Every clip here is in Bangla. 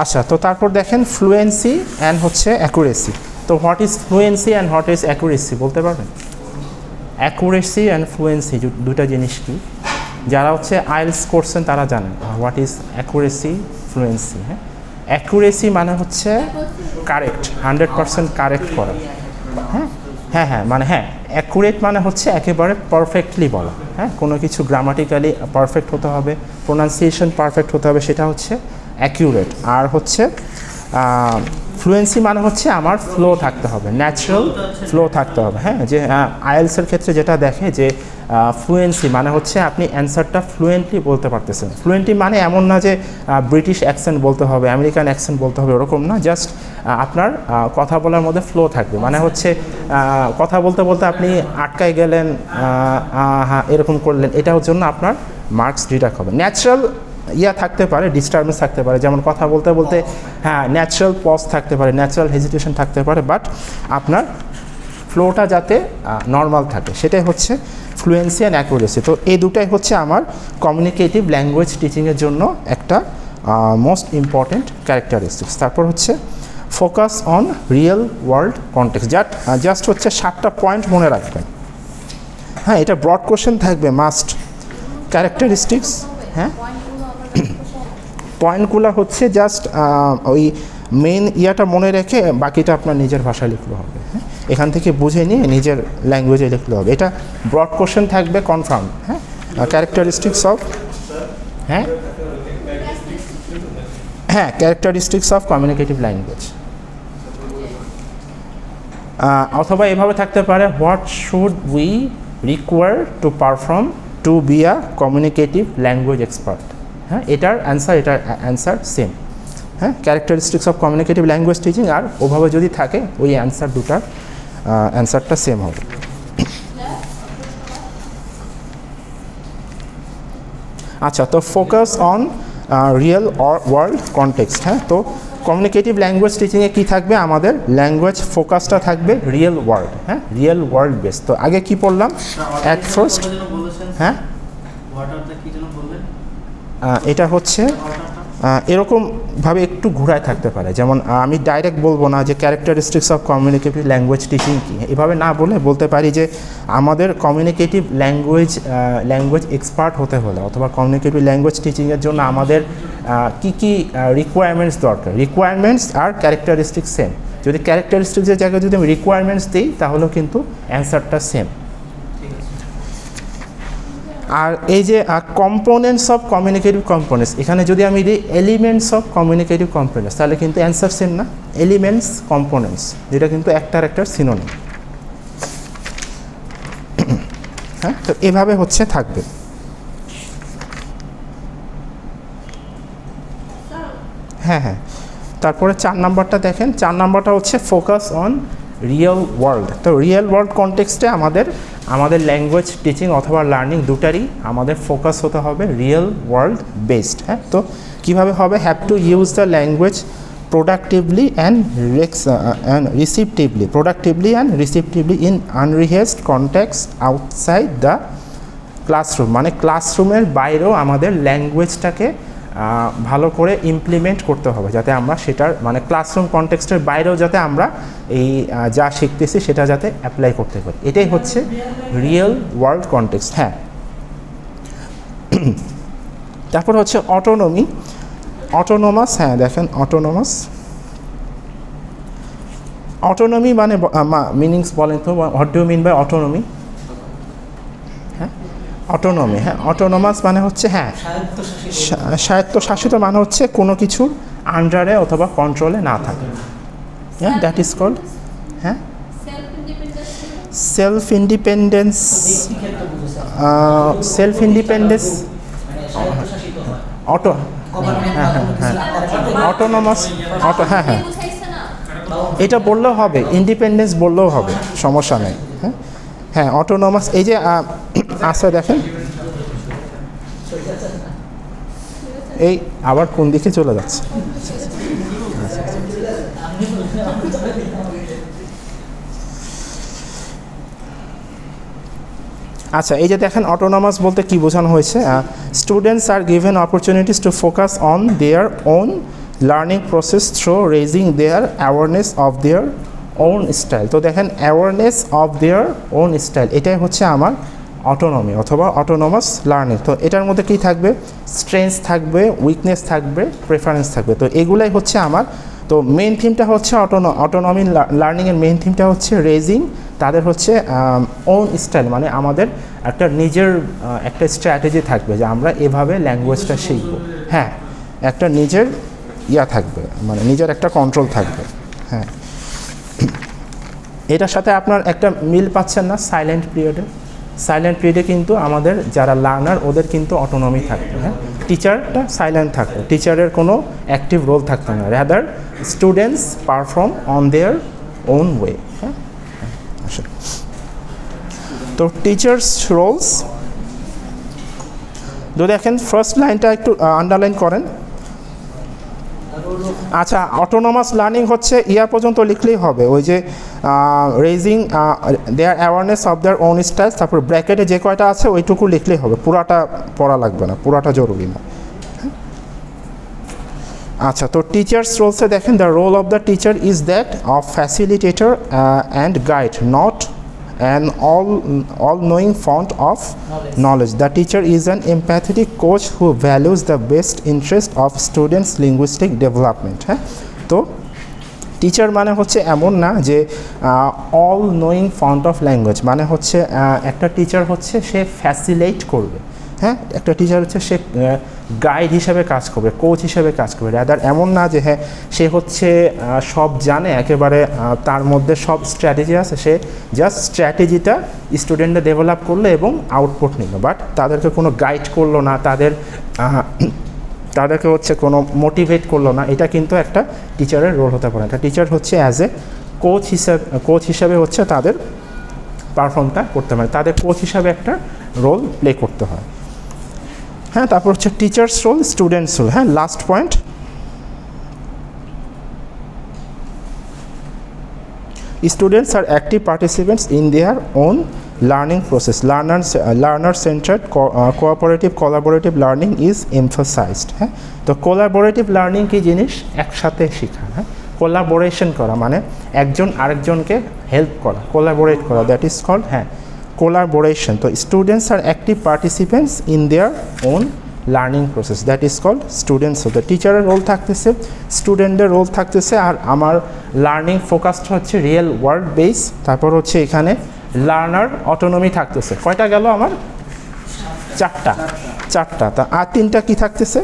আচ্ছা, তো তারপর দেখেন ফ্লুয়েন্সি অ্যান্ড হচ্ছে অ্যাকুরেসি। তো what is fluency and what is accuracy বলতে পারবেন? অ্যাকুরেসি অ্যান্ড ফ্লুয়েন্সি দুটা জিনিস কি? যারা হচ্ছে আইএলটিএস করছেন তারা জানেন হোয়াট ইজ অ্যাকুরেসি, ফ্লুয়েন্সি। হ্যাঁ, অ্যাকুরেসি মানে হচ্ছে কারেক্ট, 100% কারেক্ট করা। হ্যাঁ হ্যাঁ হ্যাঁ, মানে হ্যাঁ, অ্যাকুরেট মানে হচ্ছে একেবারে পারফেক্টলি বলা। হ্যাঁ, কোনো কিছু গ্রামাটিক্যালি পারফেক্ট হতে হবে, প্রোনাউন্সিয়েশন পারফেক্ট হতে হবে, সেটা হচ্ছে অ্যাকিউরেট। আর হচ্ছে ফ্লুয়েন্সি মানে হচ্ছে আমার ফ্লো থাকতে হবে, ন্যাচারাল ফ্লো থাকতে হবে। হ্যাঁ, যে আইএলটিএসের ক্ষেত্রে যেটা দেখে যে ফ্লুয়েন্সি মানে হচ্ছে আপনি অ্যান্সারটা ফ্লুয়েন্টলি বলতে পারতেছেন। ফ্লুয়েন্টলি মানে এমন না যে ব্রিটিশ অ্যাকসেন্ট বলতে হবে, আমেরিকান অ্যাকসেন্ট বলতে হবে, ওরকম না। জাস্ট আপনার কথা বলার মধ্যে ফ্লো থাকবে, মানে হচ্ছে কথা বলতে বলতে আপনি আটকায় গেলেন, হ্যাঁ এরকম করলেন, এটার জন্য আপনার মার্কস ডিডাক্ট হবে। ন্যাচারাল থাকতে পারে, ডিস্টারবেন্স থাকতে পারে, যেমন কথা বলতে বলতে হ্যাঁ ন্যাচারাল পজ থাকতে পারে, ন্যাচারাল হেজিটেশন থাকতে পারে, বাট আপনার ফ্লোটা যাতে নর্মাল থাকে, সেটাই হচ্ছে ফ্লুয়েন্সি অ্যান্ড অ্যাকুরেসি। তো এই দুটাই হচ্ছে আমার কমিউনিকেটিভ ল্যাঙ্গুয়েজ টিচিংয়ের জন্য একটা মোস্ট ইম্পর্ট্যান্ট ক্যারেক্টারিস্টিক্স। তারপর হচ্ছে focus on real world context. Just হচ্ছে 7টা পয়েন্ট মনে রাখবেন। হ্যাঁ, এটা ব্রড কোশ্চেন থাকবে, মাস্ট। ক্যারেক্টারিস্টিক্স, হ্যাঁ, পয়েন্টগুলো হচ্ছে জাস্ট ওই মেইন ইয়াটা মনে রেখে বাকিটা আপনার নিজের ভাষায় লিখলে হবে। হ্যাঁ, এখান থেকে বুঝে নিয়ে নিজের ল্যাঙ্গুয়েজে লিখলে হবে। এটা ব্রড কোশ্চেন থাকবে কনফার্ম। হ্যাঁ, ক্যারেক্টারিস্টিক্স অফ, হ্যাঁ হ্যাঁ ক্যারেক্টারিস্টিক্স অফ কমিউনিকেটিভ ল্যাঙ্গুয়েজ। অথবা এভাবে থাকতে পারে, what should we require to perform to be a communicative language expert. হ্যাঁ, এটার অ্যান্সার সেম। হ্যাঁ, characteristics of communicative language teaching, আর ওভাবে যদি থাকে ওই অ্যান্সার দুটার অ্যান্সারটা সেম হবে। আচ্ছা, তো focus on real world context. হ্যাঁ, তো কমিউনিকেটিভ ল্যাঙ্গুয়েজ টিচিংয়ে কী থাকবে? আমাদের ল্যাঙ্গুয়েজ ফোকাসটা থাকবে রিয়েল ওয়ার্ল্ড। হ্যাঁ, রিয়েল ওয়ার্ল্ড বেস। তো আগে কি পড়লাম অ্যাট ফার্স্ট? হ্যাঁ, এটা হচ্ছে এরকমভাবে একটু ঘুরায় থাকতে পারে। যেমন আমি ডাইরেক্ট বলবো না যে characteristics of communicative language teaching কী, এভাবে না বলতে পারি যে আমাদের কমিউনিকেটিভ ল্যাঙ্গুয়েজ এক্সপার্ট হতে হলে অথবা কমিউনিকেটিভ ল্যাঙ্গুয়েজ টিচিংয়ের জন্য আমাদের কী কী রিকোয়ারমেন্টস দরকার। রিকোয়ারমেন্টস আর ক্যারেক্টারিস্টিক্স সেম। যদি ক্যারেক্টারিস্টিক্সের জায়গায় যদি আমি রিকোয়ারমেন্টস দিই তাহলেও কিন্তু অ্যান্সারটা সেম। আর এই যে কম্পোনেন্টস অফ কমিউনিকেটিভ কম্পোনেন্টস, এখানে যদি আমি দিই এলিমেন্টস অফ কমিউনিকেটিভ কম্পোনেন্টস, তাহলে কিন্তু অ্যান্সার সেম না? এলিমেন্টস, কম্পোনেন্টস, যেটা কিন্তু একটার সিনোনিম। হ্যাঁ, তো এভাবে হচ্ছে থাকবে। হ্যাঁ হ্যাঁ, তারপরে 4 নাম্বারটা দেখেন। 4 নাম্বারটা হচ্ছে ফোকাস অন রিয়েল ওয়ার্ল্ড। তো রিয়েল ওয়ার্ল্ড কনটেক্সটে আমাদের ল্যাঙ্গুয়েজ টিচিং অথবা লার্নিং দুটারই আমাদের ফোকাস হতে হবে রিয়েল ওয়ার্ল্ড বেসড। হ্যাঁ, তো কীভাবে হবে? Have to use the language productively and receptively in unrehearsed context outside the classroom. মানে ক্লাসরুমের বাইরেও আমাদের ল্যাঙ্গুয়েজটাকে ভালো করে ইমপ্লিমেন্ট করতে হবে, যাতে আমরা সেটার মানে ক্লাসরুম কনটেক্সটের বাইরেও যাতে আমরা এই যা শিখতেছি সেটা যাতে অ্যাপ্লাই করতে পারি। এটাই হচ্ছে রিয়েল ওয়ার্ল্ড কনটেক্সট। হ্যাঁ, তারপর হচ্ছে অটোনমি, অটোনোমাস। হ্যাঁ, দেখেন অটোনমি মানে মিনিংস বলেন তো, what do you mean by autonomy? Autonomy, হ্যাঁ, অটোনোমাস মানে হচ্ছে হ্যাঁ স্বায়ত্তশাসিত, মানে হচ্ছে কোনো কিছুর আন্ডারে অথবা কন্ট্রোলে না থাকে। হ্যাঁ, দ্যাট ইজ কল্ড হ্যাঁ সেলফ ইন্ডিপেন্ডেন্স। অটো, হ্যাঁ হ্যাঁ হ্যাঁ অটোনোমাস, হ্যাঁ হ্যাঁ এটা বললেও হবে, ইন্ডিপেন্ডেন্স বললেও হবে, সমস্যা নেই। হ্যাঁ হ্যাঁ, অটোনোমাস। এই যে আচ্ছা দেখেন, এই আবার কোন দিকে চলে যাচ্ছে? আচ্ছা, এই যে দেখেন অটোনোমাস বলতে কি বোঝানো হয়েছে? Students are given opportunities to focus on their own learning process through raising their awareness of their own style. তো দেখেন awareness of their own style, এটাই হচ্ছে আমার অটোনমি অথবা অটোনমাস লার্নিং। তো এটার মধ্যে কী থাকবে, স্ট্রেংথ থাকবে, উইকনেস থাকবে, প্রেফারেন্স থাকবে। তো এগুলাই হচ্ছে আমার, তো মেন থিমটা হচ্ছে অটোনমি লার্নিংয়ের মেন থিমটা হচ্ছে রেজিং তাদের হচ্ছে ওন স্টাইল, মানে আমাদের একটা নিজের একটা স্ট্র্যাটেজি থাকবে যে আমরা এভাবে ল্যাঙ্গুয়েজটা শিখব। হ্যাঁ, একটা নিজের থাকবে, মানে নিজের একটা কন্ট্রোল থাকবে। হ্যাঁ, এটার সাথে আপনার একটা মিল পাচ্ছেন না সাইলেন্ট পিরিয়ডে? সাইলেন্ট পিরিয়ডে কিন্তু আমাদের যারা লার্নার ওদের কিন্তু অটোনমি থাকবে। হ্যাঁ, টিচারটা সাইলেন্ট থাকতো, টিচারের কোনো অ্যাক্টিভ রোল থাকতো না, rather students perform on their own way. হ্যাঁ, তো টিচার্স রোলস, তো দেখেন ফার্স্ট লাইনটা একটু আন্ডারলাইন করেন। আচ্ছা, অটোনমাস লার্নিং হচ্ছে পর্যন্ত লিখলেই হবে, ওই যে raising their awareness of their own style, তারপর ব্র্যাকেটে যে কয়টা আছে ওইটুকু লিখলেই হবে, পুরাটা পড়া লাগবে না, পুরাটা জরুরি না। আচ্ছা, তো টিচার্স রোলসে দেখেন the role of the teacher is that of facilitator and guide, not an all-knowing fount of knowledge. The teacher is an empathetic coach who values the best interest of students' linguistic development. হ্যাঁ, তো টিচার মানে হচ্ছে এমন না যে অল নোয়িং ফাউন্ট অফ ল্যাঙ্গুয়েজ, মানে হচ্ছে একটা টিচার হচ্ছে সে ফ্যাসিলিটেট করবে। হ্যাঁ, একটা টিচার হচ্ছে সে গাইড হিসাবে কাজ করবে, কোচ হিসাবে কাজ করবে, রাদার এমন না যে হ্যাঁ সে হচ্ছে সব জানে একেবারে, তার মধ্যে সব স্ট্র্যাটেজি আছে, সে জাস্ট স্ট্র্যাটেজিটা স্টুডেন্টরা ডেভেলপ করলো এবং আউটপুট নিল, বাট তাদেরকে কোনো গাইড করলো না, তাদেরকে হচ্ছে কোনো মোটিভেট করলো না। এটা কিন্তু একটা টিচারের রোল হতে পারে। একটা টিচার হচ্ছে অ্যাজ এ কোচ হিসাবে হচ্ছে তাদের পারফর্মটা করতে পারে, তাদের কোচ হিসাবে একটা রোল প্লে করতে হয়। হ্যাঁ, তারপর হচ্ছে টিচার্স রোল, স্টুডেন্টস রোল। হ্যাঁ, last point, students are active participants in their own learning process, learner centred cooperative collaborative learning is emphasised. হ্যাঁ, তো কোলাবোরেটিভ লার্নিং কী জিনিস, একসাথে শেখা। হ্যাঁ, কোলাবোরেশন করা মানে একজন আরেকজনকে হেল্প করা, কোলাবোরেট করা, দ্যাট ইজ কল্ড collaboration. তো students are active participants in their own learning process, that is called students. তো টিচারের রোল থাকতেছে, স্টুডেন্টের রোল থাকতেছে, আর আমার লার্নিং ফোকাসটা হচ্ছে রিয়েল ওয়ার্ল্ড বেস। তারপর হচ্ছে এখানে লার্নার অটোনমি থাকতেছে, কয়টা গেল আমার, চারটা। তা আর তিনটা কি থাকতেছে,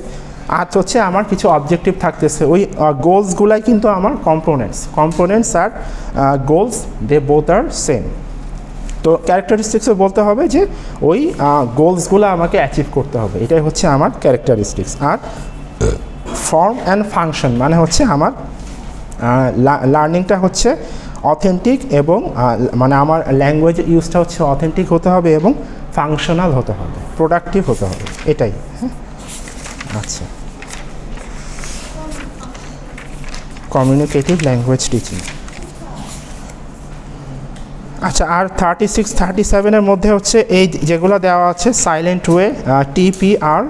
আর হচ্ছে আমার কিছু অবজেক্টিভ থাকতেছে, ওই গোলসগুলাই কিন্তু আমার কম্পোনেন্টস আর goals, they both are same. তো ক্যারেক্টারিস্টিক্সও বলতে হবে যে ওই গোলসগুলো আমাকে অ্যাচিভ করতে হবে, এটাই হচ্ছে আমার ক্যারেক্টারিস্টিক্স। আর ফর্ম অ্যান্ড ফাংশন মানে হচ্ছে আমার লার্নিংটা হচ্ছে অথেন্টিক এবং মানে আমার ল্যাঙ্গুয়েজ ইউজটা হচ্ছে অথেন্টিক হতে হবে এবং ফাংশনাল হতে হবে, প্রোডাক্টিভ হতে হবে, এটাই। হ্যাঁ, আচ্ছা, কমিউনিকেটিভ ল্যাঙ্গুয়েজ টিচিং। আচ্ছা, আর 36, 37-এর মধ্যে হচ্ছে এই যেগুলো দেওয়া আছে, সাইলেন্ট ওয়ে, TPR,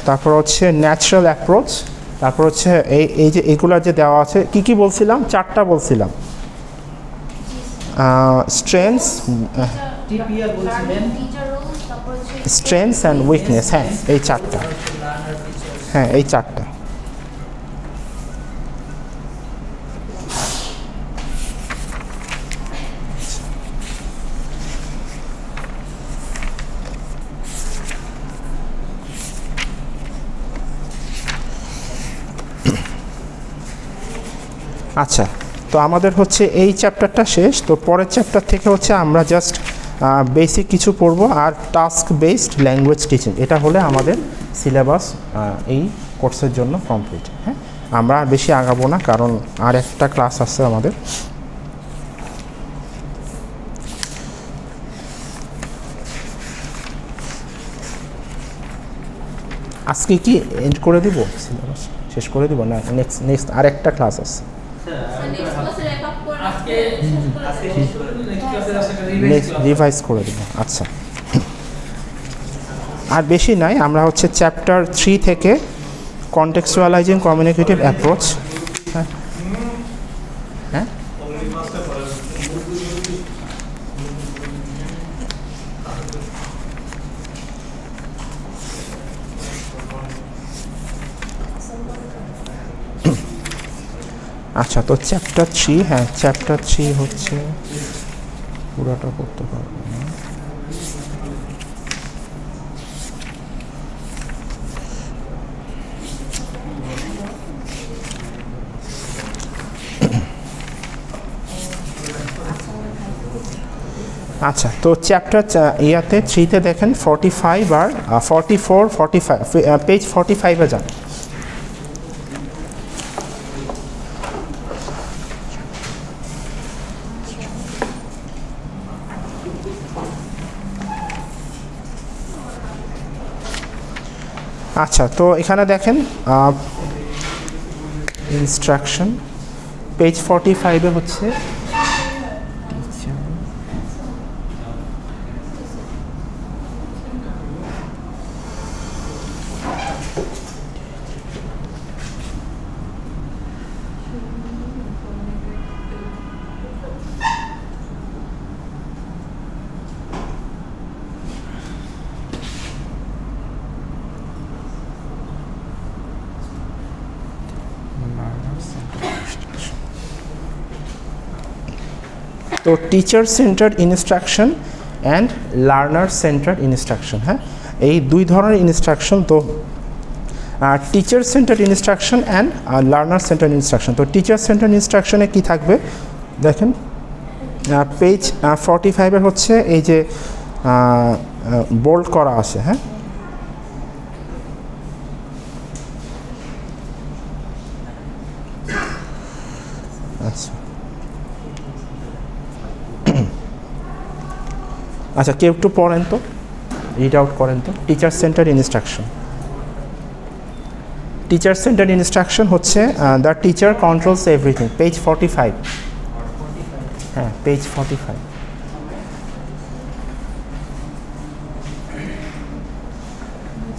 তারপর হচ্ছে ন্যাচারাল অ্যাপ্রোচ, তারপর হচ্ছে এই যে এগুলো যে দেওয়া আছে, কি বলছিলাম, চারটা বলছিলাম, স্ট্রেংথস, স্ট্রেংথস অ্যান্ড উইকনেস। হ্যাঁ, এই চারটা। হ্যাঁ, এই চারটা। আচ্ছা, তো আমাদের হচ্ছে এই চ্যাপ্টারটা শেষ। তো পরের চ্যাপ্টার থেকে হচ্ছে আমরা জাস্ট বেসিক কিছু পড়বো, আর টাস্ক বেসড ল্যাঙ্গুয়েজ টিচিং, এটা হলে আমাদের সিলেবাস এই কোর্সের জন্য কমপ্লিট। হ্যাঁ, আমরা বেশি আগাবো না, কারণ আর একটা ক্লাস আছে আমাদের। আজকে কি এন্ড করে দিব, সিলেবাস শেষ করে দিব না, নেক্সট আর একটা ক্লাস আছে, রিভাইজ করে দেবো। আচ্ছা, আর বেশি নাই, আমরা হচ্ছে চ্যাপ্টার 3 থেকে কনটেক্সচুয়ালাইজিং কমিউনিকেটিভ অ্যাপ্রোচ। হ্যাঁ হ্যাঁ আচ্ছা, তো চ্যাপ্টার 3, হ্যাঁ চ্যাপ্টার 3 হচ্ছে পুরাটা করতে পারবো না। আচ্ছা, তো চ্যাপ্টার ইয়াতে 3তে দেখেন 45 আর 44 45 পেজ 45-এ যান। আচ্ছা, তো এখানে দেখেন ইনস্ট্রাকশন পেজ 45-এ হচ্ছে তো teacher centred instruction and learner centred instruction. হ্যাঁ, এই দুই ধরনের ইনস্ট্রাকশন। তো teacher centred instruction and learner centred instruction. তো টিচার সেন্টার্ড ইনস্ট্রাকশনে কী থাকবে দেখেন, পেজ 45-এর হচ্ছে এই যে বোল্ড করা আছে। হ্যাঁ, আচ্ছা আচ্ছা, কেউ একটু পড়েন তো, রিড আউট করেন তো। Teacher centred instruction. Teacher centred instruction হচ্ছে the teacher controls everything, page 45। হ্যাঁ, পেজ 45।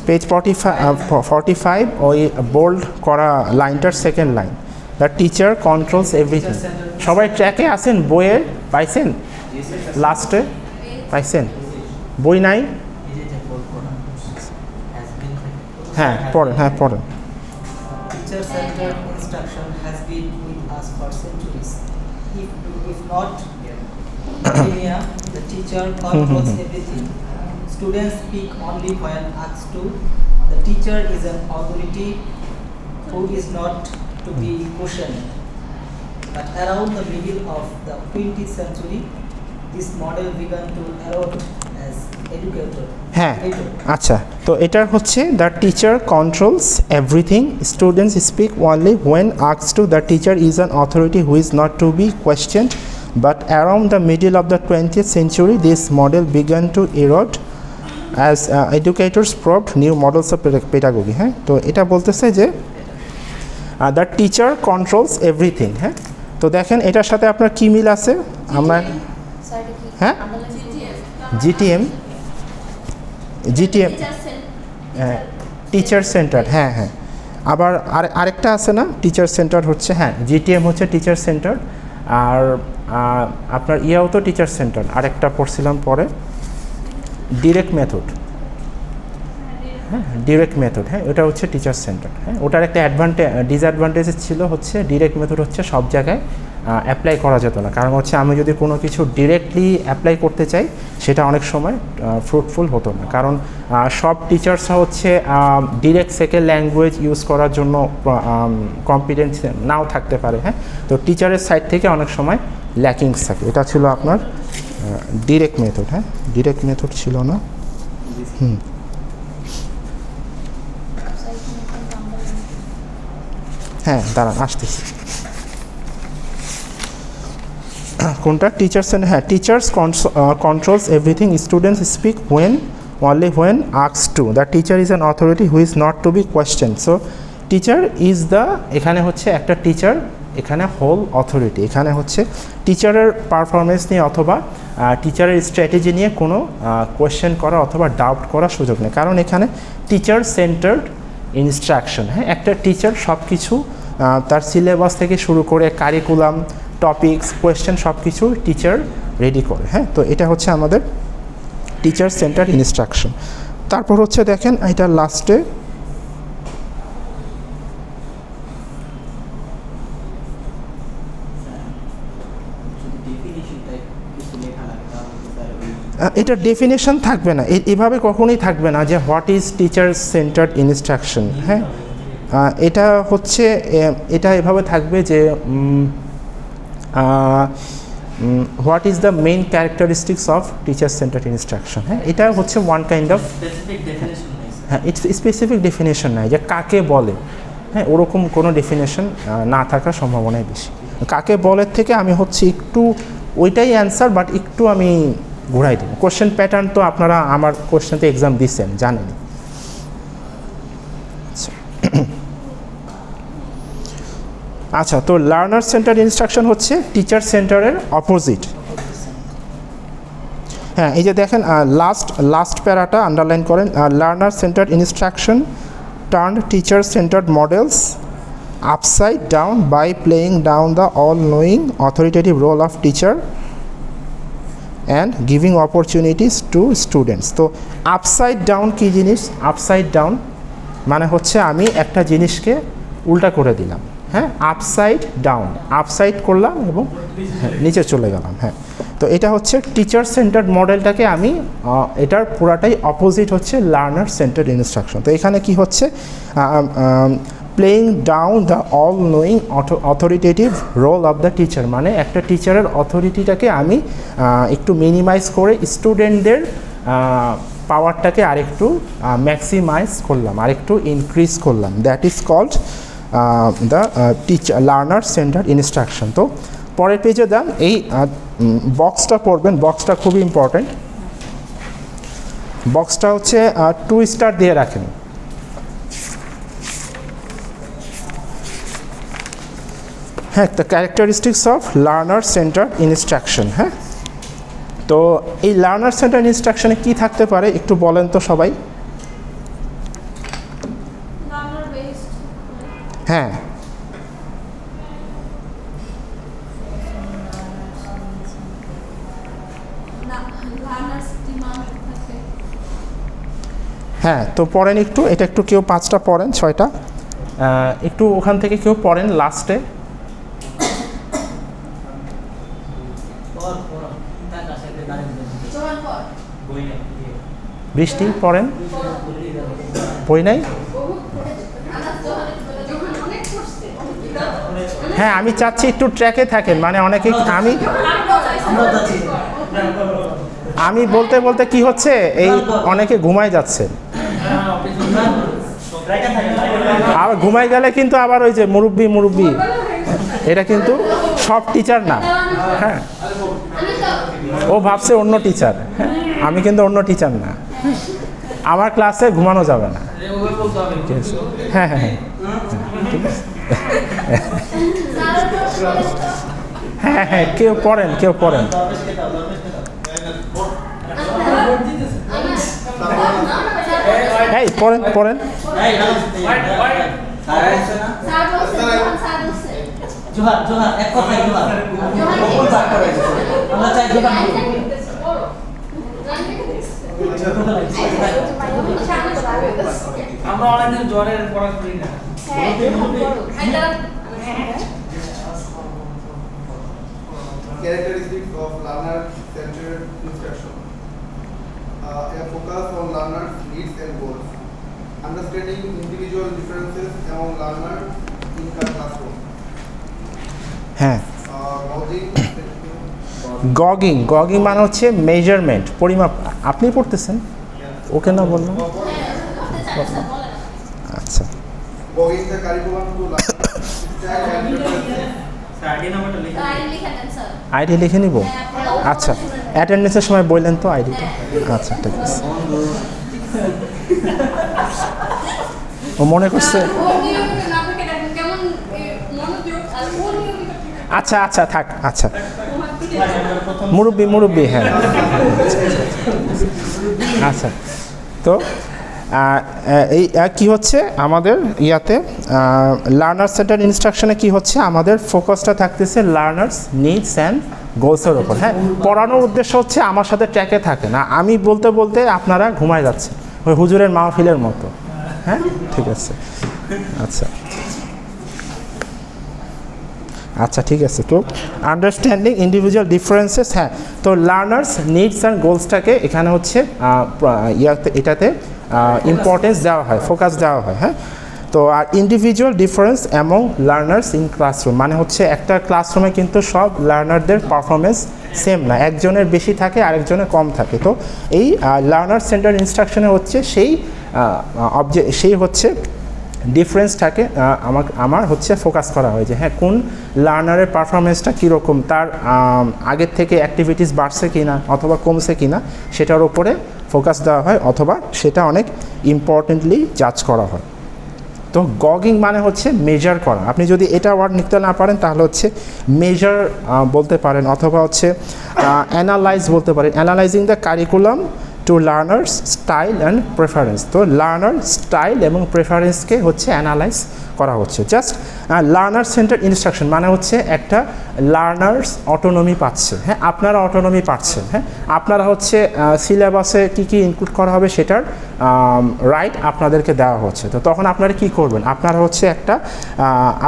পেজ 45 ওই বোল্ড করা লাইনটার second line, the teacher controls everything. সবাই ট্র্যাকে আছেন? বইয়ে পাইছেন? লাস্টে পাইছেন? বই নাই? হ্যাঁ পড়েন, হ্যাঁ পড়েন। Teacher-centered instruction has been with us for centuries. If not millennia, the teacher controls everything. Students speak only when asked to. The teacher is an authority who is not to be questioned. But around the middle of the 20th century, this model began to erode as educator. হ্যাঁ আচ্ছা, তো এটার হচ্ছে the teacher controls everything, students speak only when asked to, the teacher is an authority who is not to be questioned, but around the middle of the 20th century this model began to erode as educators probed new models of pedagogy. হ্যাঁ, তো এটা বলতেছে যে দ্য টিচার কন্ট্রোলস এভরিথিং। হ্যাঁ, তো দেখেন এটার সাথে আপনার কী মিল আছে? আমরা হ্যাঁ জিটিএম হ্যাঁ টিচার সেন্টার, হ্যাঁ হ্যাঁ। আবার আরেকটা আছে না টিচার সেন্টার হচ্ছে, হ্যাঁ জিটিএম হচ্ছে টিচার সেন্টার। আর আপনার ইয়াও তো টিচার সেন্টার, আরেকটা পড়ছিলাম পরে ডিরেক্ট মেথড। হ্যাঁ, ডিরেক্ট মেথড, হ্যাঁ ওটা হচ্ছে টিচার সেন্টার। হ্যাঁ, ওটার একটা ডিসঅ্যাডভান্টেজ ছিল হচ্ছে ডিরেক্ট মেথড হচ্ছে সব জায়গায় অ্যাপ্লাই করা যেত না, কারণ হচ্ছে আমি যদি কোনো কিছু ডিরেক্টলি অ্যাপ্লাই করতে চাই সেটা অনেক সময় ফ্রুটফুল হতো না, কারণ সব টিচার্সরা হচ্ছে ডিরেক্ট সেকেন্ড ল্যাঙ্গুয়েজ ইউজ করার জন্য কম্পিটেন্স নাও থাকতে পারে। হ্যাঁ, তো টিচারের সাইড থেকে অনেক সময় ল্যাকিংস থাকে। এটা ছিল আপনার ডিরেক্ট মেথড। হ্যাঁ, ডিরেক্ট মেথড ছিল না। হ্যাঁ দাঁড়ান আসতেছি। কোনটা? টিচার্স এন্ড, হ্যাঁ teachers controls everything, students speak when only when asked to, the teacher is an authority who is not to be question. So teacher is the, এখানে হচ্ছে একটা টিচার, এখানে হোল অথরিটি। এখানে হচ্ছে টিচারের পারফরমেন্স নিয়ে অথবা টিচারের স্ট্র্যাটেজি নিয়ে কোনো কোয়েশ্চেন করা অথবা ডাউট করার সুযোগ নেই, কারণ এখানে টিচার সেন্টার্ড ইনস্ট্রাকশন। হ্যাঁ, একটা টিচার সব কিছু তার সিলেবাস থেকে শুরু করে কারিকুলাম, টপিকস, কোয়েশ্চেন সব কিছু টিচার রেডি করে। হ্যাঁ, তো এটা হচ্ছে আমাদের টিচার সেন্টার ইনস্ট্রাকশন। তারপর হচ্ছে দেখেন এটা লাস্টে এটা ডেফিনেশন থাকবে না, এভাবে কখনোই থাকবে না যে what is teacher centred instruction. হ্যাঁ, এটা হচ্ছে এটা এভাবে থাকবে যে what is the main characteristics of teacher centred instruction. হ্যাঁ, এটা হচ্ছে ওয়ান কাইন্ড অফ, হ্যাঁ, স্পেসিফিক ডেফিনেশন নাই যে কাকে বলে। হ্যাঁ, ওরকম কোনো ডেফিনেশন না থাকার সম্ভাবনাই বেশি। কাকে বলের থেকে আমি হচ্ছে একটু ওইটাই অ্যান্সার, বাট একটু আমি ঘুরাই দিই। কোশ্চেন প্যাটার্ন তো আপনারা আমার কোশ্চেনতে এক্সাম দিচ্ছেন, জানেন। আচ্ছা, তো লার্নার সেন্টার ইনস্ট্রাকশন হচ্ছে টিচার সেন্টারের অপোজিট। হ্যাঁ, এই যে দেখেন লাস্ট প্যারাটা আন্ডারলাইন করেন। Learner centre instruction turn teacher centred models upside down by playing down the all knowing authoritative role of teacher and giving opportunities to students. তো আপসাইড ডাউন কী জিনিস? আপসাইড ডাউন মানে হচ্ছে আমি একটা জিনিসকে উল্টা করে দিলাম। হ্যাঁ, আপসাইড ডাউন, আপসাইড করলাম এবং নিচে চলে গেলাম। হ্যাঁ, তো এটা হচ্ছে টিচার সেন্টার্ড মডেলটাকে আমি এটার পুরাটাই অপোজিট হচ্ছে লার্নার সেন্টার্ড ইনস্ট্রাকশন। তো এখানে কি হচ্ছে? Playing down the all knowing authoritative role of the teacher, মানে একটা টিচারের অথরিটিটাকে আমি একটু মিনিমাইজ করে স্টুডেন্টদের পাওয়ারটাকে আরেকটু ম্যাক্সিমাইজ করলাম, আরেকটু ইনক্রিজ করলাম। That is called the teacher learner centred instruction. তো পরের পেজে দেন এই বক্সটা পড়বেন, বক্সটা খুবই ইম্পর্ট্যান্ট। বক্সটা হচ্ছে 2 স্টার দিয়ে রাখেন। হ্যাঁ, the characteristics of learner centred instruction. হ্যাঁ, তো এই লার্নার সেন্টার ইনস্ট্রাকশনে কি থাকতে পারে একটু বলেন তো সবাই। হ্যাঁ, হ্যাঁ, তো পড়েন একটু, এটা একটু কেউ 5টা পড়েন, 6টা একটু ওখান থেকে কেউ পড়েন লাস্টে। বৃষ্টি পড়েন, বই নাই। হ্যাঁ, আমি চাচ্ছি একটু ট্র্যাকে থাকেন, মানে অনেকে আমি বলতে বলতে কি হচ্ছে এই অনেকে ঘুমায় যাচ্ছে, আবার ঘুমাই গেলে কিন্তু আবার ওই যে মুরব্বি এটা কিন্তু সব টিচার না। হ্যাঁ, ও ভাবছে অন্য টিচার। হ্যাঁ, আমি কিন্তু অন্য টিচার না, আমার ক্লাসে ঘুমানো যাবে না। হ্যাঁ হ্যাঁ হ্যাঁ, ঠিক আছে। হ্যাঁ হ্যাঁ, কেউ পড়েন, কেউ পড়েন। এই পড়েন পড়েন। আমরা অনেকদিন জ্বরের পড়া করি না। Characteristics of learner-centered instruction. A focus on learners' needs and goals. Understanding individual differences among learners in the classroom. হ্যাঁ, গগিং মানে হচ্ছে মেজারমেন্ট, পরিমাপ। আপনি পড়তেছেন, ওকে না বললাম। আচ্ছা, Gaugging the curriculum to learn ID লিখে নিব। আচ্ছা, অ্যাটেন্ডেন্সের সময় বললেন তো আইডিটা। আচ্ছা, ঠিক আছে। ও মনে করছে। আচ্ছা আচ্ছা, থাক। আচ্ছা, মুরব্বি। হ্যাঁ, আচ্ছা। তো এই কি হচ্ছে আমাদের ইয়াতে লার্নার সেন্টার ইনস্ট্রাকশনে কি হচ্ছে আমাদের ফোকাসটা থাকতেছে লার্নার্স নিডস অ্যান্ড গোলসের ওপর। হ্যাঁ, পড়ানোর উদ্দেশ্য হচ্ছে আমার সাথে ট্র্যাকে থাকে না, আমি বলতে বলতে আপনারা ঘুমায় যাচ্ছেন ওই হুজুরের মাহফিলের মতো। হ্যাঁ, ঠিক আছে। আচ্ছা আচ্ছা, ঠিক আছে। তো আন্ডারস্ট্যান্ডিং ইন্ডিভিজুয়াল ডিফারেন্সেস, হ্যাঁ, তো লার্নার্স নিডস অ্যান্ড গোলসটাকে এখানে হচ্ছে এটাতে ইম্পর্টেন্স দেওয়া হয়, ফোকাস দেওয়া হয়। হ্যাঁ, তো আর individual difference among learners in classroom মানে হচ্ছে একটা ক্লাসরুমে কিন্তু সব লার্নারদের পারফরমেন্স সেম না, একজনের বেশি থাকে আরেকজনের কম থাকে। তো এই লার্নার সেন্টার ইনস্ট্রাকশনে হচ্ছে সেই হচ্ছে ডিফারেন্সটাকে আমার হচ্ছে ফোকাস করা হয় যে হ্যাঁ কোন লার্নারের পারফরমেন্সটা কীরকম, তার আগের থেকে অ্যাক্টিভিটিস বাড়ছে কি না অথবা কমছে কি না সেটার উপরে ফোকাস দেওয়া হয়, অথবা সেটা অনেক ইম্পর্টেন্টলি জাজ করা হয়। তো গগিং মানে হচ্ছে মেজার করা, আপনি যদি এটা ওয়ার্ড নিতে না পারেন তাহলে হচ্ছে মেজার বলতে পারেন, অথবা হচ্ছে অ্যানালাইজ বলতে পারেন, analysing the curriculum to learners style and preference. তো লার্নার স্টাইল এবং প্রেফারেন্সকে হচ্ছে অ্যানালাইজ করা হচ্ছে। জাস্ট লার্নার সেন্টার ইনস্ট্রাকশন মানে হচ্ছে একটা লার্নার্স অটোনমি পাচ্ছে। হ্যাঁ, আপনারা অটোনমি পাচ্ছেন। হ্যাঁ, আপনারা হচ্ছে সিলেবাসে কী কী ইনক্লুড করা হবে সেটার রাইট আপনাদেরকে দেওয়া হচ্ছে। তো তখন আপনারা কী করবেন, আপনারা হচ্ছে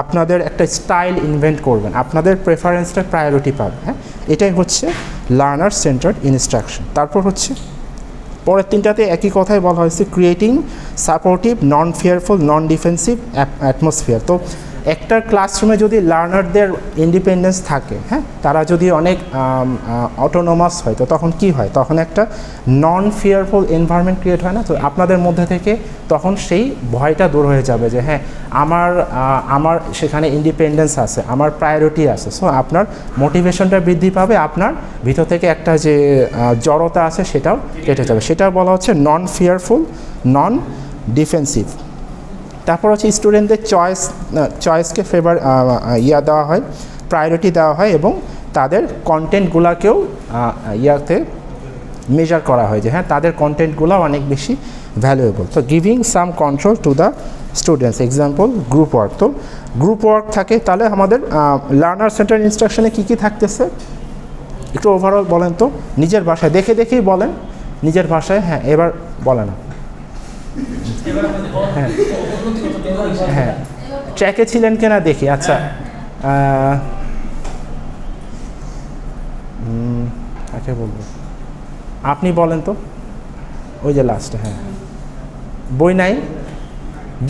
আপনাদের একটা স্টাইল ইনভেন্ট করবেন, আপনাদের প্রেফারেন্সটা প্রায়োরিটি পাবে। হ্যাঁ, এটাই হচ্ছে লার্নার সেন্টার ইনস্ট্রাকশন। তারপর হচ্ছে পরের তিনটাতে একই কথাই বলা হয়েছে, ক্রিয়েটিং সাপোর্টিভ নন ফিয়ারফুল নন ডিফেন্সিভ অ্যাটমসফিয়ার। তো একটা ক্লাসরুমে যদি লার্নারদের ইন্ডিপেন্ডেন্স থাকে, হ্যাঁ, তারা যদি অনেক অটোনোমাস হয়, তো তখন কি হয়, তখন একটা নন ফিয়ারফুল এনভায়রনমেন্ট ক্রিয়েট হয় না। তো আপনাদের মধ্যে থেকে তখন সেই ভয়টা দূর হয়ে যাবে যে হ্যাঁ আমার সেখানে ইন্ডিপেন্ডেন্স আছে, আমার প্রায়োরিটি আছে। সো আপনার মোটিভেশনটা বৃদ্ধি পাবে, আপনার ভিতর থেকে একটা যে জড়তা আছে সেটাও কেটে যাবে। সেটা বলা হচ্ছে নন ফিয়ারফুল নন ডিফেন্সিভ। তারপর হচ্ছে স্টুডেন্টদের চয়েসকে দেওয়া হয়, প্রায়োরিটি দেওয়া হয়, এবং তাদের কন্টেন্টগুলোকেও মেজার করা হয় যে হ্যাঁ তাদের কন্টেন্টগুলো অনেক বেশি ভ্যালুয়েবল। তো giving some control to the students, example group work. তো গ্রুপ ওয়ার্ক থাকে, তাহলে আমাদের লার্নার সেন্টার ইনস্ট্রাকশনে কী কী থাকতেছে একটু ওভারঅল বলেন তো, নিজের ভাষায় দেখেই বলেন, নিজের ভাষায়। হ্যাঁ, এবার বলেন। হ্যাঁ হ্যাঁ, ট্র্যাকে ছিলেন কিনা দেখি। আচ্ছা, আচ্ছা বলবো, আপনি বলেন তো, ওই যে লাস্টে। হ্যাঁ, বই নাই,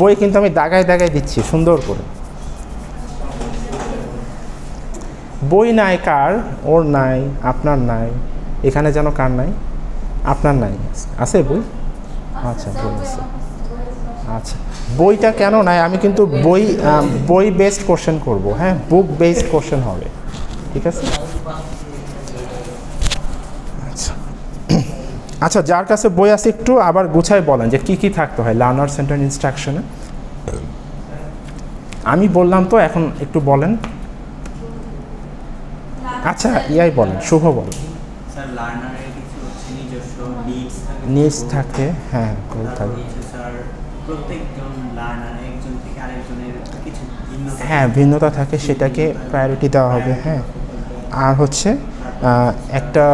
বই কিন্তু আমি দাগায় দিচ্ছি সুন্দর করে। বই নাই কার, ওর নাই, আপনার নাই, এখানে যেন কার নাই, আপনার নাই, আছে বই? আচ্ছা, বই আছে। আচ্ছা, বইটা কেন নাই, আমি কিন্তু বই বেসড কোশ্চেন করব। হ্যাঁ, বুক বেসড কোশ্চেন হবে, ঠিক আছে? আচ্ছা আচ্ছা, যার কাছে বই আছে একটু আবার গুছায় বলেন যে কি কি থাকতে হয় লার্নার সেন্টার ইনস্ট্রাকশনে। আমি বললাম তো, এখন একটু বলেন। আচ্ছা, ইয়াই বলেন, শুভ বলেন। স্যার, লার্নারের কিছু নিজস্ব নিডস থাকে, হ্যাঁ, গোল থাকে। স্যার, প্রত্যেকজন লার্নার একজন থেকে আরেকজনের কিছু ভিন্নতা, হ্যাঁ, ভিন্নতা থাকে, সেটাকে প্রায়োরিটি দেওয়া হবে। হ্যাঁ, আর হচ্ছে একটা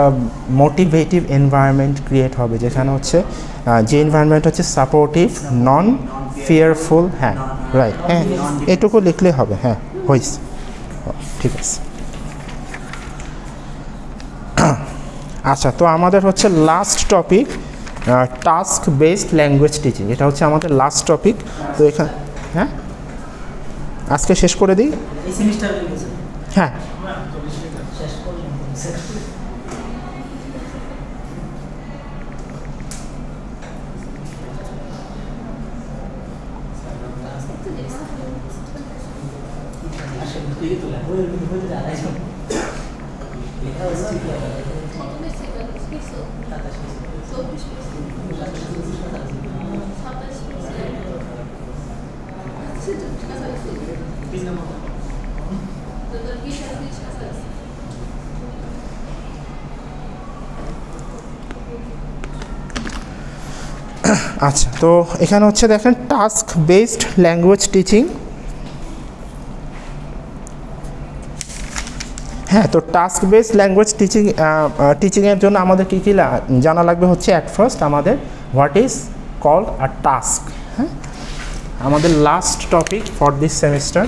মোটিভেটিভ এনভায়রনমেন্ট ক্রিয়েট হবে, যেখানে হচ্ছে যে এনভায়রনমেন্ট হচ্ছে সাপোর্টিভ নন ফিয়ারফুল। হ্যাঁ, রাইট। হ্যাঁ, এটুকু লিখলে হবে। হ্যাঁ, হয়েছে, ঠিক আছে। আচ্ছা, তো আমাদের হচ্ছে last topic task based language teaching, এটা হচ্ছে আমাদের লাস্ট টপিক। তো এখানে হ্যাঁ আজকে শেষ করে দিই। হ্যাঁ, আচ্ছা, তো এখানে হচ্ছে দেখেন টাস্ক বেসড ল্যাঙ্গুয়েজ টিচিং। হ্যাঁ, তো টাস্ক বেসড ল্যাঙ্গুয়েজ টিচিংয়ের জন্য আমাদের কী কী জানা লাগবে হচ্ছে অ্যাট ফার্স্ট আমাদের what is called a task. হ্যাঁ, আমাদের last topic for this semester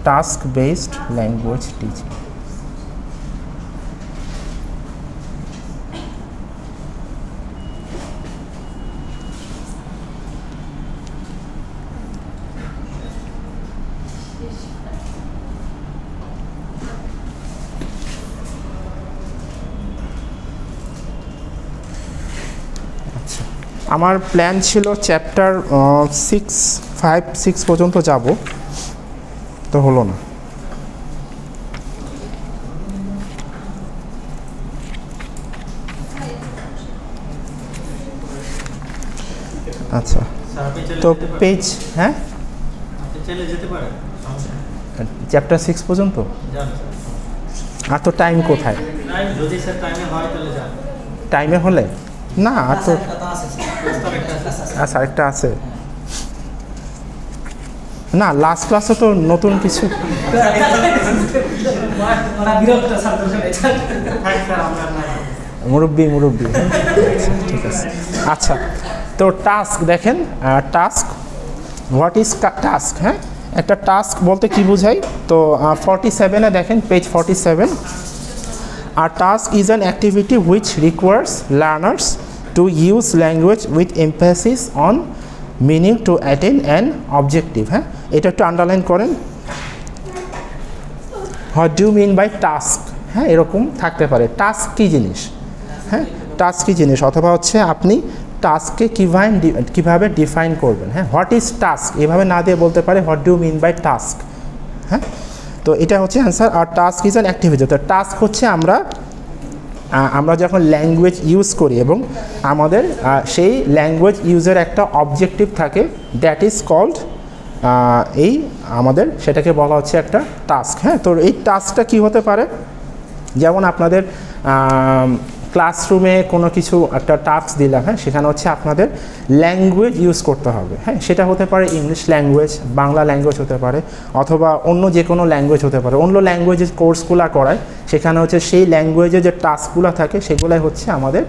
task based language teaching. আমার প্ল্যান ছিল চ্যাপ্টার 5-6 পর্যন্ত যাব, তো হলো না। আচ্ছা, তো পেজ, হ্যাঁ চ্যাপ্টার 6 পর্যন্ত, আর তো টাইম কোথায়? টাইমে হলে না, আর তো আচ্ছা আরেকটা আছে না, লাস্ট ক্লাসে তো নতুন কিছু। মুরব্বি ঠিক আছে। আচ্ছা, তো টাস্ক দেখেন, টাস্ক হোয়াট ইজ টাস্ক। হ্যাঁ, একটা টাস্ক বলতে কি বোঝায়? তো 47-এ দেখেন, page 47, a task is an activity which requires learners to use language with emphasis on meaning to attain an objective. হ্যাঁ, এটা একটু আন্ডারলাইন করেন। What do mean by task? হ্যাঁ, এরকম থাকতে পারে, টাস্ক কী জিনিস। হ্যাঁ, টাস্ক কী জিনিস, অথবা হচ্ছে আপনি টাস্ককে কীভাবে ডিফাইন করবেন। হ্যাঁ, হোয়াট ইজ টাস্ক এভাবে না দিয়ে বলতে পারে what do mean by task. হ্যাঁ, তো এটা হচ্ছে অ্যান্সার। আর টাস্ক ইজ অ্যান অ্যাক্টিভিটি। তো টাস্ক হচ্ছে আমরা যখন ল্যাঙ্গুয়েজ ইউজ করি এবং আমাদের সেই ল্যাঙ্গুয়েজ ইউজের একটা অবজেক্টিভ থাকে, দ্যাট ইজ কল্ড আমাদের সেটাকে বলা হচ্ছে একটা টাস্ক। হ্যাঁ, তো এই টাস্কটা কী হতে পারে? যেমন আপনাদের ক্লাসরুমে কোনো কিছু একটা টাস্ক দিলাম, হ্যাঁ, সেখানে হচ্ছে আপনাদের ল্যাঙ্গুয়েজ ইউজ করতে হবে। হ্যাঁ, সেটা হতে পারে ইংলিশ ল্যাঙ্গুয়েজ, বাংলা ল্যাঙ্গুয়েজ হতে পারে, অথবা অন্য যে কোনো ল্যাঙ্গুয়েজ হতে পারে। অন্য ল্যাঙ্গুয়েজের কোর্সগুলো করায়, সেখানে হচ্ছে সেই ল্যাঙ্গুয়েজে যে টাস্কগুলো থাকে সেগুলোই হচ্ছে আমাদের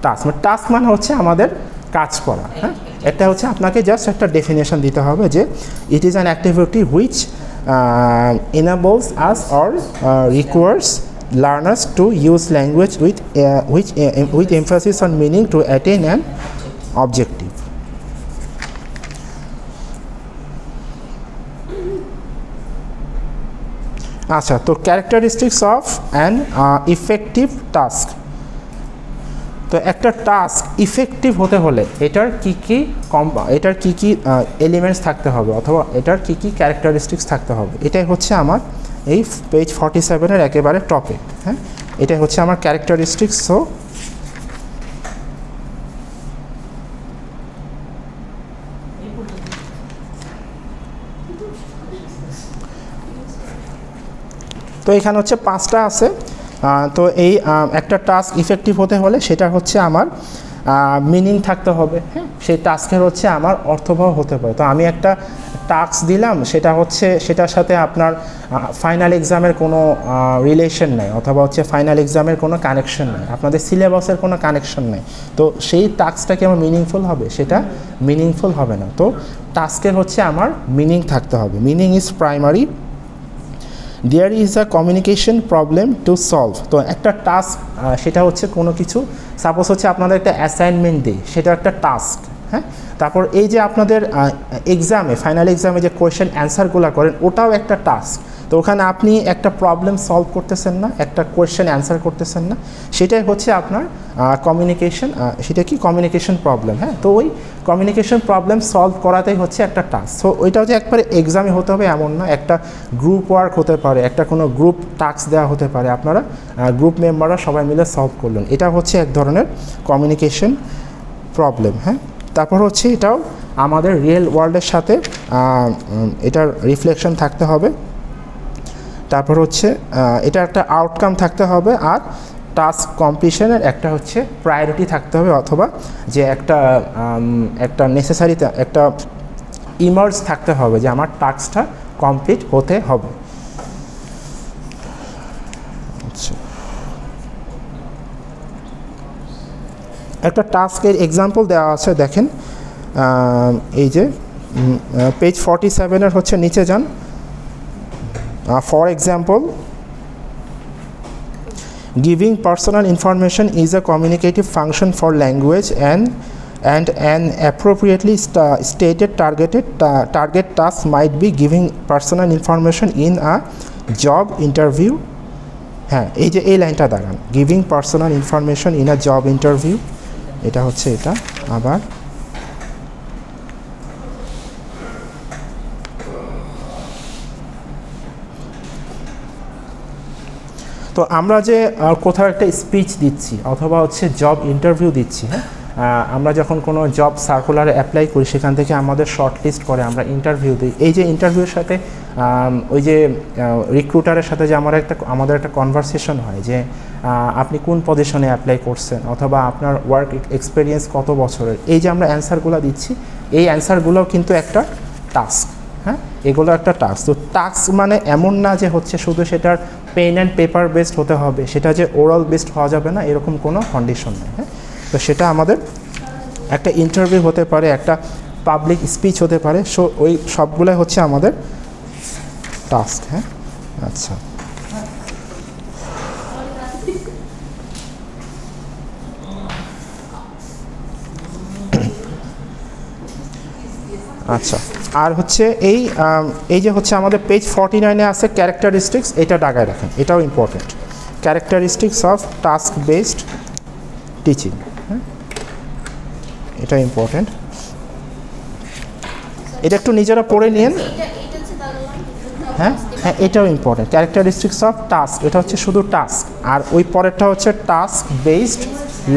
টাস্ক। টাস্ক মানে হচ্ছে আমাদের কাজ করা। হ্যাঁ, এটা হচ্ছে আপনাকে জাস্ট একটা ডেফিনেশন দিতে হবে যে it is an activity which enables us or requires learners to use language with emphasis on meaning to attain an objective. আচ্ছা, তো characteristics of an effective task. তো একটা টাস্ক ইফেক্টিভ হতে হলে এটার কি কি এলিমেন্টস থাকতে হবে, অথবা এটার কি কি ক্যারেক্টারিস্টিক্স থাকতে হবে, এটাই হচ্ছে আমার এই পেজ 47-এর একেবারে টপে। হ্যাঁ, এটাই হচ্ছে আমার ক্যারেক্টারিস্টিক্স। তো এখানে হচ্ছে 5টা আছে। তো এই একটা টাস্ক ইফেক্টিভ হতে হলে সেটা হচ্ছে আমার মিনিং থাকতে হবে। হ্যাঁ, সেই টাস্কের হচ্ছে আমার অর্থবহ হতে পারে। তো আমি একটা টাস্ক দিলাম, সেটা হচ্ছে সেটার সাথে আপনার ফাইনাল এক্সামের কোনো রিলেশন নেই, অথবা হচ্ছে ফাইনাল এক্সামের কোনো কানেকশন নেই, আপনাদের সিলেবাসের কোনো কানেকশন নেই। তো সেই টাস্কটা কি আমার মিনিংফুল হবে? সেটা মিনিংফুল হবে না। তো টাস্কের হচ্ছে আমার মিনিং থাকতে হবে। Meaning is primary. There is a communication problem to solve. তো একটা টাস্ক সেটা হচ্ছে কোনো কিছু, সাপোজ হচ্ছে আপনাদের একটা অ্যাসাইনমেন্ট দিই, সেটা একটা টাস্ক। হ্যাঁ, তারপর এই যে আপনাদের এক্সামে, ফাইনাল এক্সামে যে কোয়েশ্চেন অ্যান্সারগুলো করেন, ওটাও একটা টাস্ক। তো ওখানে আপনি একটা প্রবলেম সলভ করতেছেন না, একটা কোয়েশ্চেন অ্যান্সার করতেছেন না, সেটাই হচ্ছে আপনার কমিউনিকেশন। সেটা কি কমিউনিকেশন প্রবলেম। হ্যাঁ, তো ওই কমিউনিকেশন প্রবলেম সলভ করাটাই হচ্ছে একটা টাস্ক। সো ওইটাও যে একবারে এক্সামে হতে হবে এমন না, একটা গ্রুপ ওয়ার্ক হতে পারে, একটা কোনো গ্রুপ টাস্ক দেওয়া হতে পারে, আপনারা গ্রুপ মেম্বাররা সবাই মিলে সলভ করলেন, এটা হচ্ছে এক ধরনের কমিউনিকেশন প্রবলেম। হ্যাঁ, তারপর হচ্ছে এটাও আমাদের রিয়েল ওয়ার্ল্ডের সাথে এটার রিফ্লেকশন থাকতে হবে। তারপর হচ্ছে এটা একটা আউটকাম থাকতে হবে। আর টাস্ক কমপ্লিশনের একটা হচ্ছে প্রায়োরিটি থাকতে হবে, অথবা যে একটা নেসেসারি একটা ইমার্জ থাকতে হবে যে আমার টাস্কটা কমপ্লিট হতে হবে। আচ্ছা, একটা টাস্কের এক্সাম্পল দেওয়া আছে, দেখেন এই যে পেজ 47-এর হচ্ছে নিচে যান। For example, giving personal information is a communicative function for language, and an appropriately stated target task might be giving personal information in a job interview. হ্যাঁ, এই যে এই লাইনটা দাঁড়ান, giving personal information in a job interview, এটা হচ্ছে এটা। আবার তো আমরা যে কোথাও একটা স্পিচ দিচ্ছি অথবা হচ্ছে জব ইন্টারভিউ দিচ্ছি, হ্যাঁ, আমরা যখন কোনো জব সার্কুলারে অ্যাপ্লাই করি সেখান থেকে আমাদের শর্ট লিস্ট করে আমরা ইন্টারভিউ দিই। এই যে ইন্টারভিউর সাথে ওই যে রিক্রুটারের সাথে যে আমাদের একটা কনভারসেশন হয় যে আপনি কোন পজিশনে অ্যাপ্লাই করছেন অথবা আপনার ওয়ার্ক এক্সপিরিয়েন্স কত বছরের, এই যে আমরা অ্যান্সারগুলো দিচ্ছি, এই অ্যান্সারগুলোও কিন্তু একটা টাস্ক। হ্যাঁ, এগুলো একটা টাস্ক। তো টাস্ক মানে এমন না যে হচ্ছে শুধু সেটার পেন অ্যান্ড পেপার বেসড হতে হবে, সেটা যে ওরাল বেসড হওয়া যাবে না, এরকম কোনো কন্ডিশন নেই। হ্যাঁ, তো সেটা আমাদের একটা ইন্টারভিউ হতে পারে, একটা পাবলিক স্পিচ হতে পারে, সো ওই সবগুলোই হচ্ছে আমাদের টাস্ক। হ্যাঁ, আচ্ছা, আচ্ছা, আর হচ্ছে এই যে হচ্ছে আমাদের পেজ 49-এ আছে ক্যারেক্টারিস্টিক্স, এটা ডাগায় রাখেন, এটাও important. Characteristics of task based teaching, হ্যাঁ, এটা ইম্পর্টেন্ট। এটা একটু নিজেরা পড়ে নিন। হ্যাঁ হ্যাঁ, এটাও ইম্পর্টেন্ট। ক্যারেক্টারিস্টিক্স অফ টাস্ক, এটা হচ্ছে শুধু টাস্ক, আর ওই পরেরটা হচ্ছে টাস্ক বেসড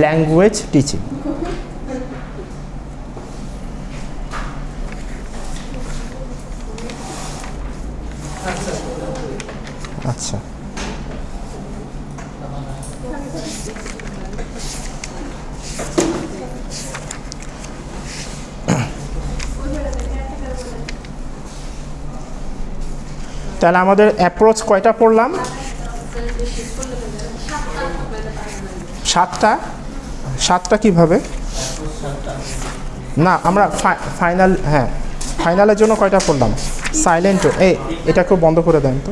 ল্যাঙ্গুয়েজ টিচিং। আচ্ছা, তাহলে আমাদের অ্যাপ্রোচ কয়টা পড়লাম? 7টা কিভাবে? না, আমরা ফাইনাল, হ্যাঁ, ফাইনালের জন্য কয়টা পড়লাম? সাইলেন্ট, এটা কেউ বন্ধ করে দেন তো।